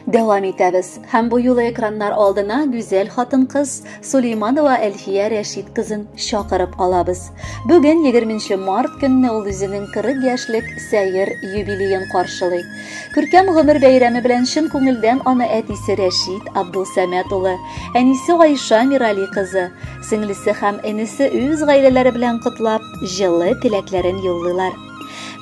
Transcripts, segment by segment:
Devam итәбез. Һәм бу юлы экраннар алдына гүзәл хатын-кыз Сулейманова Әлфия Рәшид кызын чакырып алабыз. Бүген 20 март көнне ул үзенең 40 яшьлек сәер юбилеен каршылый. Күркәм гомер бәйрәме белән чын күңелдән аны әтисе Рәшид Абдулсәмәт улы, әнисе Гайша Мирали кызы, сеңлесе һәм энесе үз гаиләләре белән котлап, җылы теләкләрен юллыйлар.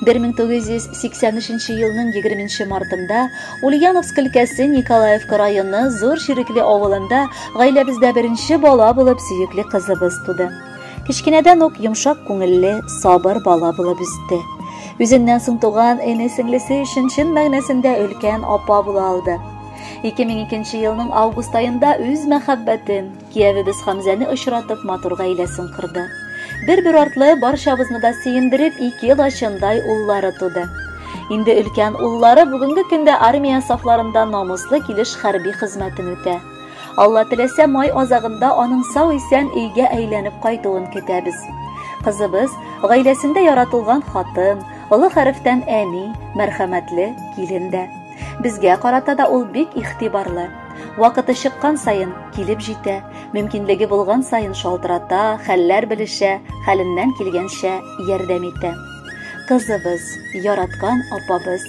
1983 елның 20 мартында Ульяновск өлкәсе Николаевка районы Зур Ширекле авылында гаиләбездә беренче бала булып сөекле кызыбыз туды. Кичкенәдән үк йомшак күңелле, сабыр бала булып үсте. Үзеннән соң туган эне-сеңлесе өчен чын мәгънәсендә өлкән апа була алды. 2002 елның август аенда үз мәхәббәтен, киявебез Хәмзәне очратып матур гаиләсен корды. Бер артлы барчабызны да сөендереп 2 лачындай уллары туды. Инде өлкән уллары бүгенге көндә армия сафларында намуслы килеш хәрби хезмәтен үтә. Алла теләсә май азагында аның сау исән өйгә әйләнеп кайтуын көтәбез. Кызыбыз гаиләсендә яратылган хатын, олы хәрефтән әни, мәрхәмәтле килен дә. Безгә карата да ул бик игътибарлы. Вакыты чыккан сайын килеп җитә, мөмкинлеге булган сайын шалтырата, хәлләр белешә, хәленнән килгәнчә ярдәм итә. Кызыбыз, яраткан апабыз,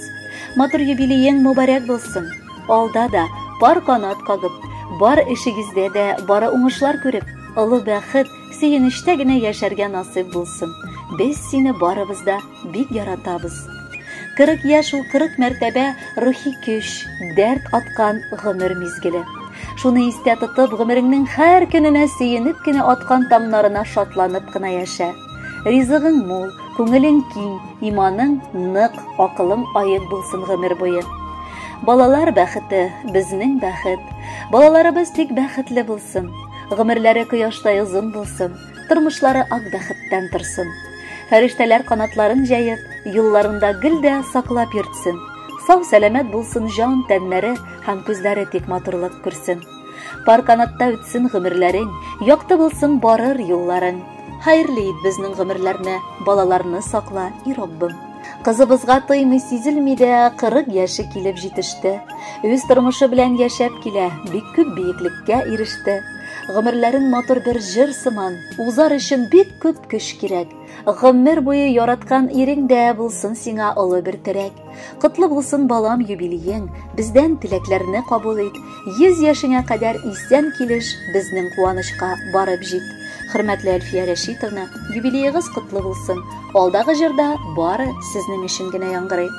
матур юбилеең мөбарәк булсын. Алда да бар канат кагып, бар эшегездә дә бары уңышлар күреп, олы бәхет, сөенештә генә яшәргә насыйп булсын. Без сине барыбыз да бик яратабыз. 40 яшь ул 40 мәртәбә рухи көч, дәрт аткан гомер мизгеле. Шуны истә тотып, гомереңнең һәр көненә сөенеп кенә аткан тамнарына шатланып кына яшә. Ризыгың мул, күңелең киң, иманың нык, акылың аек булсын гомер буе. Балалар бәхете, безнең бәхет. Балаларыбыз тик бәхетле булсын. Гомерләре кояштай озын булсын. Тормышлары ак бәхеттән торсын. Фәрештәләр канатларын җәеп, юлларында гөлдә саклап йөртсен. Сау сәламәт булсын җан тәннәре һәм күзләре тик матурлык күрсен. Пар канатта үтсен гомерләрең, якты булсын барыр юлларың. Хәерле ит безнең гомерләрне, балаларны сакла, и Раббым. Кызыбызга тоймый сизелми дә 40 яше килеп җитеште. Үз тормышы белән яшәп килә, бик күп биеклеккә иреште. Гомерләрен матур бер җыр сыман, узар өчен бик күп көч кирәк. Гомер буе яраткан ирең дә булсын сиңа олы бер терәк. Котлы булсын балам юбилеең, бездән теләкләрне кабул ит. 100 яшеңә кадәр исән килеш безнең куанычка барып җит. Хөрмәтле Әлфия Рәшитовна, юбилеегыз котлы булсын. Алдагы җырда бары сезнең өчен генә яңгырый.